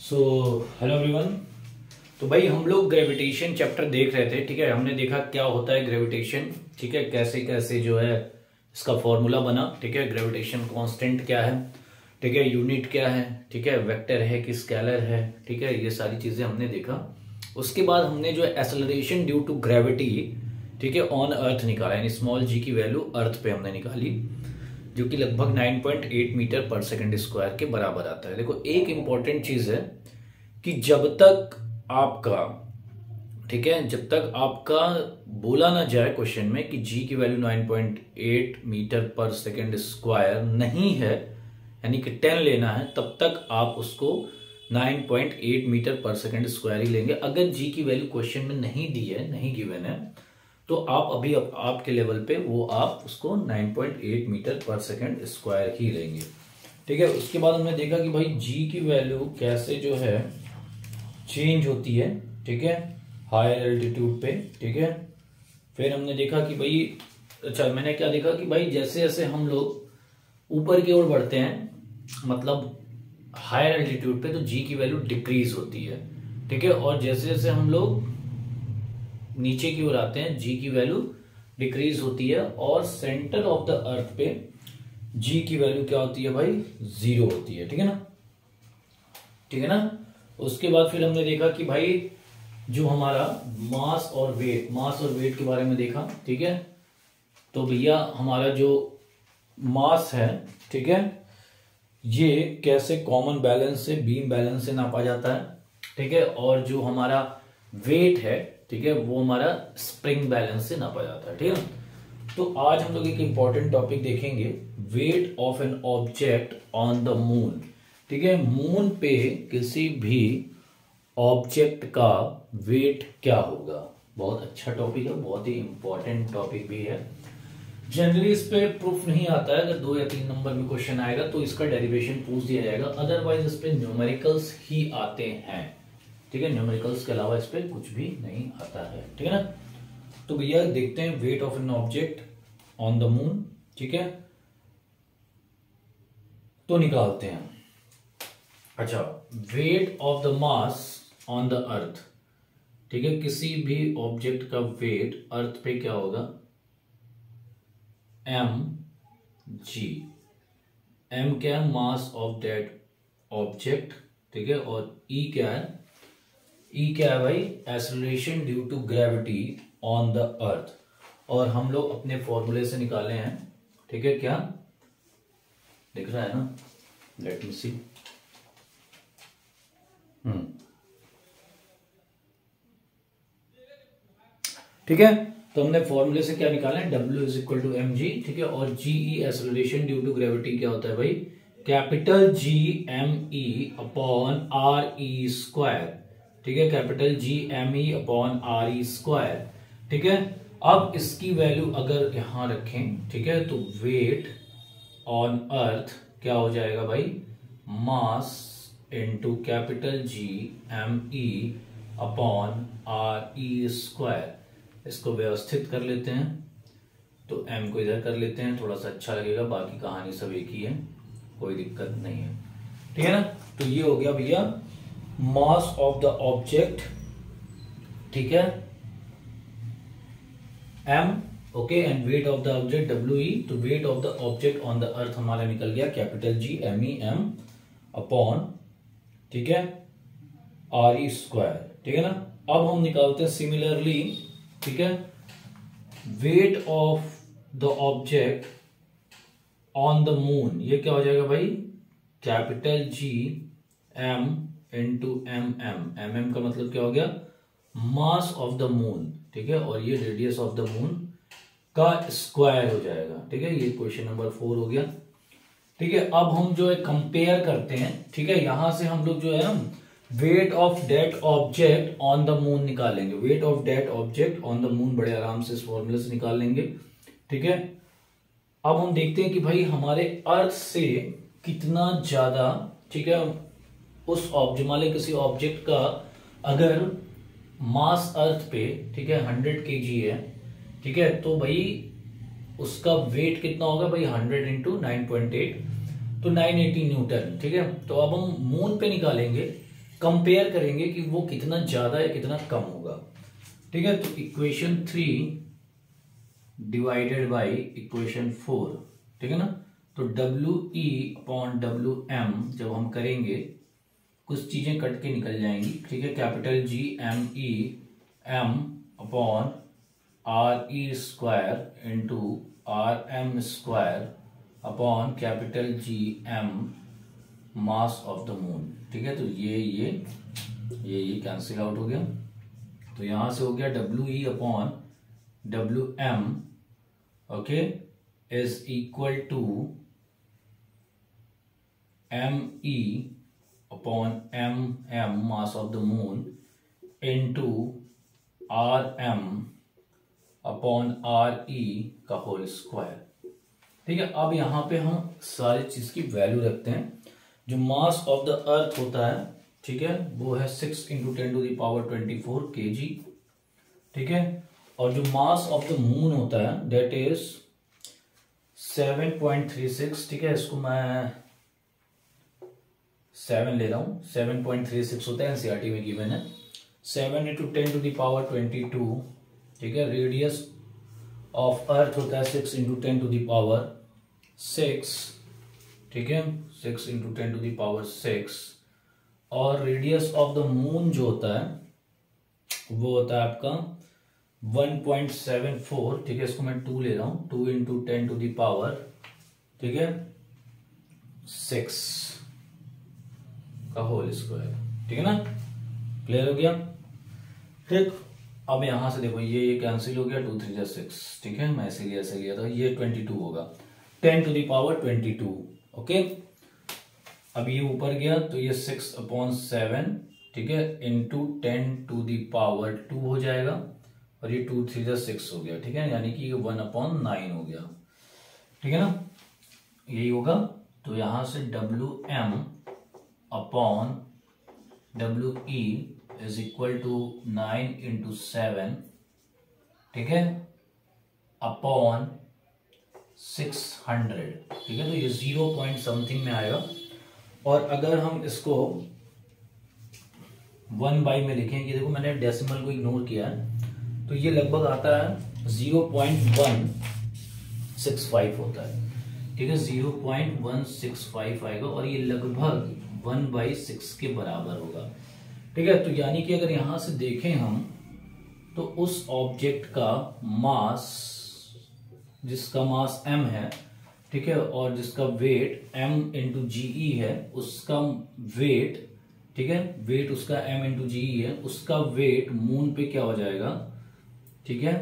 So hello everyone. तो भाई हम लोग ग्रेविटेशन चैप्टर देख रहे थे। ठीक है, हमने देखा क्या होता है ग्रेविटेशन। ठीक है, कैसे कैसे जो है इसका फॉर्मूला बना। ठीक है, ग्रेविटेशन कांस्टेंट क्या है, ठीक है, यूनिट क्या है, ठीक है, वेक्टर है कि स्केलर है। ठीक है, ये सारी चीजें हमने देखा। उसके बाद हमने जो है एक्सेलरेशन ड्यू टू ग्रेविटी, ठीक है, ऑन अर्थ निकाला, यानी स्मॉल जी की वैल्यू अर्थ पे हमने निकाली, जो कि लगभग 9.8 मीटर पर सेकंड स्क्वायर के बराबर आता है। देखो एक इंपॉर्टेंट चीज है कि जब तक आपका, ठीक है, जब तक आपका बोला ना जाए क्वेश्चन में कि जी की वैल्यू 9.8 मीटर पर सेकंड स्क्वायर नहीं है, यानी कि 10 लेना है, तब तक आप उसको 9.8 मीटर पर सेकंड स्क्वायर ही लेंगे। अगर जी की वैल्यू क्वेश्चन में नहीं दी है, नहीं गिवन है, तो आप अभी आपके लेवल पे वो आप उसको 9.8 मीटर पर सेकंड स्क्वायर ही लेंगे। ठीक है, उसके बाद हमने देखा कि भाई जी की वैल्यू कैसे जो है चेंज होती है। ठीक है, हायर एल्टीट्यूड पे। ठीक है, फिर हमने देखा कि भाई, अच्छा मैंने क्या देखा कि भाई जैसे जैसे हम लोग ऊपर की ओर बढ़ते हैं, मतलब हायर एल्टीट्यूड पे, तो जी की वैल्यू डिक्रीज होती है। ठीक है, और जैसे जैसे हम लोग नीचे की ओर आते हैं जी की वैल्यू डिक्रीज होती है, और सेंटर ऑफ द अर्थ पे जी की वैल्यू क्या होती है भाई, 0 होती है। ठीक है ना, ठीक है ना। उसके बाद फिर हमने देखा कि भाई जो हमारा मास और वेट के बारे में देखा। ठीक है, तो भैया हमारा जो मास है, ठीक है, ये कैसे कॉमन बैलेंस से, बीम बैलेंस से नापा जाता है। ठीक है, और जो हमारा वेट है, ठीक है, वो हमारा स्प्रिंग बैलेंस से नापा जाता है। ठीक है, तो आज हम लोग एक इंपॉर्टेंट टॉपिक देखेंगे, weight of an object on the moon. ठीक है, मून पे किसी भी ऑब्जेक्ट का वेट क्या होगा। बहुत अच्छा टॉपिक है, बहुत ही इंपॉर्टेंट टॉपिक भी है। जनरली इस पे प्रूफ नहीं आता है, अगर 2 या 3 नंबर में क्वेश्चन आएगा तो इसका डेरिवेशन पूछ दिया जाएगा, अदरवाइज इस पे न्यूमेरिकल्स ही आते हैं। ठीक है, न्यूमेरिकल्स के अलावा इस पे कुछ भी नहीं आता है। ठीक है ना, तो भैया देखते हैं weight of an object on the moon. ठीक है, तो निकालते हैं। अच्छा, wait of the mass on the अर्थ। ठीक है, किसी भी ऑब्जेक्ट का वेट अर्थ पे क्या होगा, एम जी। एम क्या है, मास ऑफ दैट ऑब्जेक्ट। ठीक है, और ई क्या है, ई क्या है भाई, acceleration due to gravity on the earth. और हम लोग अपने फॉर्मूले से निकाले हैं। ठीक है, क्या दिख रहा है ना, लेट मी सी। ठीक है, तो हमने फॉर्मूले से क्या निकाला है, W is equal to M G. ठीक है, और G E acceleration due to gravity क्या होता है भाई, capital G M E upon R E square. ठीक है, capital G M E upon R E square. ठीक है, अब इसकी वैल्यू अगर यहां रखें, ठीक है, तो वेट ऑन अर्थ क्या हो जाएगा भाई, mass into capital G M E upon R E square. इसको व्यवस्थित कर लेते हैं, तो m को इधर कर लेते हैं, थोड़ा सा अच्छा लगेगा, बाकी कहानी सब एक ही है, कोई दिक्कत नहीं है। ठीक है ना, तो ये हो गया भैया मास ऑफ द ऑब्जेक्ट। ठीक है, m, okay, and wait of the object WE। तो wait of the object on the अर्थ हमारा निकल गया capital G M E M upon, ठीक है, आर ई स्क्वायर। ठीक है ना, अब हम निकालते हैं सिमिलरली, ठीक है, weight of the object on the moon. ये क्या हो जाएगा भाई, capital G M into M का मतलब क्या हो गया, मास ऑफ द मून। ठीक है, और ये रेडियस ऑफ द मून का स्क्वायर हो जाएगा। ठीक है, ये क्वेश्चन नंबर 4 हो गया। ठीक है, अब हम जो है कंपेयर करते हैं। ठीक है, यहां से हम लोग जो है ना weight of that object on the moon निकालेंगे। Weight of that object on the moon बड़े आराम से इस फॉर्मूले से निकाल लेंगे। ठीक है, अब हम देखते हैं कि भाई हमारे अर्थ से कितना ज्यादा, ठीक है, उस ऑब्जेक्ट, मान लो किसी ऑब्जेक्ट का अगर मास अर्थ पे, ठीक है, 100 kg है, ठीक है, तो भाई उसका वेट कितना होगा भाई, 100 इंटू 9.8, तो 980 न्यूटन। ठीक है, तो अब हम मून पे निकालेंगे कंपेयर करेंगे कि वो कितना ज्यादा या कितना कम होगा। ठीक है, तो इक्वेशन 3 डिवाइडेड बाई इक्वेशन 4, ठीक है ना। तो WE/WM जब हम करेंगे कुछ चीजें कट के निकल जाएंगी। ठीक है, capital GME M/RE² into RM² upon capital GM mass of the moon. ठीक है, तो ये कैंसिल आउट हो गया। तो यहां से हो गया WE/WM okay is equal to ME/MM mass of the moon into RM/RE का होल स्क्वायर। ठीक है, अब यहां पे हम सारी चीज की वैल्यू रखते हैं। जो मास ऑफ द अर्थ होता है, ठीक है, वो है 6 × 10⁻24 kg। ठीक है, और जो मास ऑफ द मून होता है दैट इज 7.36। ठीक है, इसको मैं 7 ले रहा हूं, 7.36 होता है, एनसीईआरटी में गिवन है। 7 × 10⁻22। ठीक है, रेडियस ऑफ अर्थ होता है 6 × 10⁻6। ठीक है, 6 × 10⁻6। और रेडियस ऑफ द मून जो होता है वो होता है आपका 1.74। ठीक है, इसको मैं 2 ले रहा हूं, 2 × 10⁻, ठीक है, 6 का होल स्क्वायर। ठीक है ना, क्लियर हो गया। ठीक, अब यहां से देखो ये कैंसिल हो गया, 2 × 3 = 6। ठीक है, मैं इसीलिए ऐसे लिया था, ये 22 होगा, 10⁻22। ओके, अब ये ऊपर गया तो ये 6/7, ठीक है, इंटू 10⁻2 हो जाएगा, और ये 2 × 3 = 6 हो गया। ठीक है, यानी कि 1/9 हो गया। ठीक है ना, यही होगा। तो यहां से WM/WE इज इक्वल टू 9 × 7, ठीक है, अपॉन 600। ठीक है, तो ये 0 पॉइंट समथिंग में आएगा। और अगर हम इसको 1/, में लिखें, ये देखो मैंने डेसिमल को इग्नोर किया है, तो ये लगभग आता है 0.165 होता है। ठीक है, 0.165 आएगा, और ये लगभग 1/6 के बराबर होगा। ठीक है, तो यानी कि अगर यहां से देखें हम, तो उस ऑब्जेक्ट का मास, जिसका मास m है, ठीक है, और जिसका वेट m × GE है, उसका वेट, ठीक है, वेट उसका m × GE है, उसका वेट मून पे क्या हो जाएगा, ठीक है,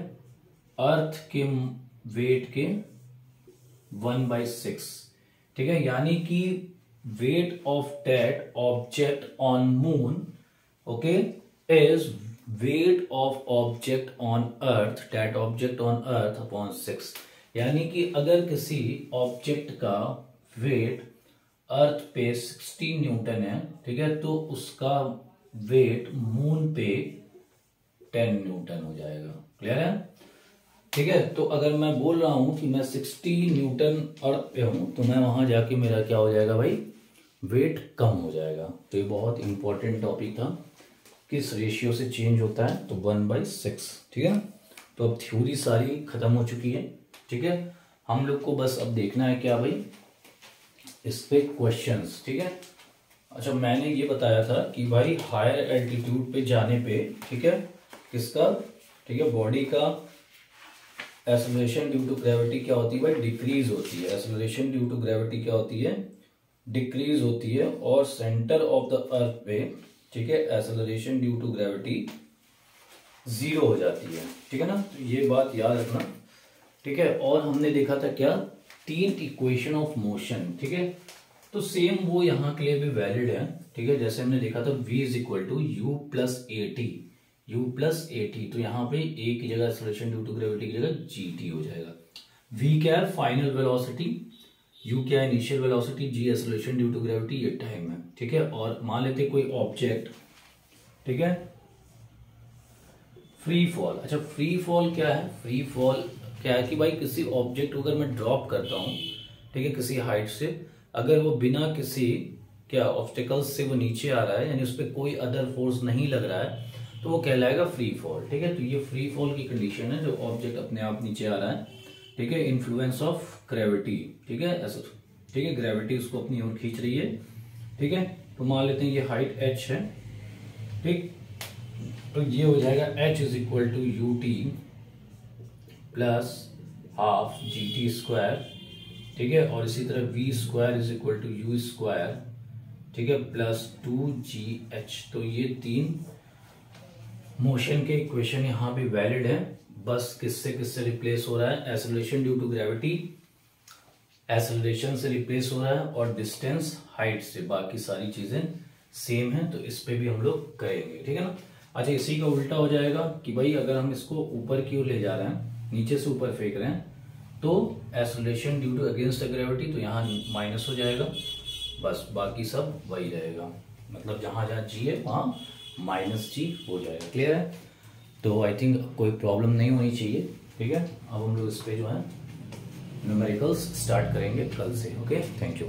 अर्थ के वेट के 1/6। ठीक है, यानी कि weight of that object on moon, okay, is weight of object on earth, that object on earth upon 6। यानी कि अगर किसी ऑब्जेक्ट का वेट अर्थ पे 16 न्यूटन है, ठीक है, तो उसका वेट मून पे 10 न्यूटन हो जाएगा। क्लियर है? ठीक है, तो अगर मैं बोल रहा हूं कि मैं 60 न्यूटन अर्थ पे हूं, तो मैं वहां जाके मेरा क्या हो जाएगा भाई, वेट कम हो जाएगा। तो ये बहुत इंपॉर्टेंट टॉपिक था, किस रेशियो से चेंज होता है, तो 1/6। ठीक है, तो अब थ्योरी सारी खत्म हो चुकी है। ठीक है, हम लोग को बस अब देखना है क्या भाई, इस पे क्वेश्चंस। ठीक है, अच्छा मैंने ये बताया था कि भाई हायर एल्टीट्यूड पे जाने पे, ठीक है, किसका, ठीक है, बॉडी का एक्सेलरेशन ड्यू टू ग्रेविटी क्या होती है भाई, डिक्रीज होती है। एक्सेलरेशन ड्यू टू ग्रेविटी क्या होती है, डिक्रीज होती है। और सेंटर ऑफ द अर्थ पे, ठीक है, एक्सेलरेशन ड्यू टू ग्रेविटी 0 हो जाती है। ठीक है ना, तो ये बात याद रखना। ठीक है, और हमने देखा था क्या, 3 इक्वेशन ऑफ मोशन। ठीक है, तो सेम वो यहाँ के लिए भी वैलिड है। ठीक है, जैसे हमने देखा था v = u+at, तो यहाँ पे a की जगह एक्सेलरेशन ड्यू टू ग्रेविटी की जगह gt हो जाएगा। v क्या है, फाइनल वेलोसिटी, u क्या है, initial velocity, g acceleration due to gravity, ये टाइम है। ठीक है, और मान लेते कोई ऑब्जेक्ट, ठीक है, फ्री फॉल। अच्छा फ्री फॉल क्या है, फ्री फॉल क्या है कि भाई किसी ऑब्जेक्ट को अगर मैं ड्रॉप करता हूं, ठीक है, किसी हाइट से, अगर वो बिना किसी क्या ऑब्स्टिकल्स से वो नीचे आ रहा है, यानी उस पर कोई अदर फोर्स नहीं लग रहा है, तो वो कहलाएगा फ्री फॉल। ठीक है, तो ये फ्री फॉल की कंडीशन है, जो ऑब्जेक्ट अपने आप नीचे आ रहा है। ठीक है, इन्फ्लुएंस ऑफ ग्रेविटी। ठीक है, ऐसा, ठीक है, ग्रेविटी उसको अपनी ओर खींच रही है। ठीक है, तो मान लेते हैं ये हाइट h है। ठीक, तो ये हो जाएगा h is equal to U T plus half G T square. ठीक है, और इसी तरह v square is equal to U square. ठीक है, प्लस 2gh। तो ये 3 मोशन के इक्वेशन यहाँ भी वैलिड है। बस किससे किससे रिप्लेस हो रहा है, acceleration due to gravity acceleration से रिप्लेस हो रहा है, और डिस्टेंस हाइट से। बाकी सारी चीजें सेम है, तो इस पे भी हम लोग करेंगे। ठीक है ना। अच्छा, इसी का उल्टा हो जाएगा कि भाई अगर हम इसको ऊपर की ओर ले जा रहे हैं, नीचे से ऊपर फेंक रहे हैं, तो acceleration due to against gravity, तो यहाँ माइनस हो जाएगा। बस बाकी सब वही रहेगा, मतलब जहां जहां जी है वहां माइनस जी हो जाएगा। क्लियर है। तो आई थिंक कोई प्रॉब्लम नहीं होनी चाहिए। ठीक है, अब हम लोग इस पे जो है न्यूमेरिकल्स स्टार्ट करेंगे कल से। Okay, thank you.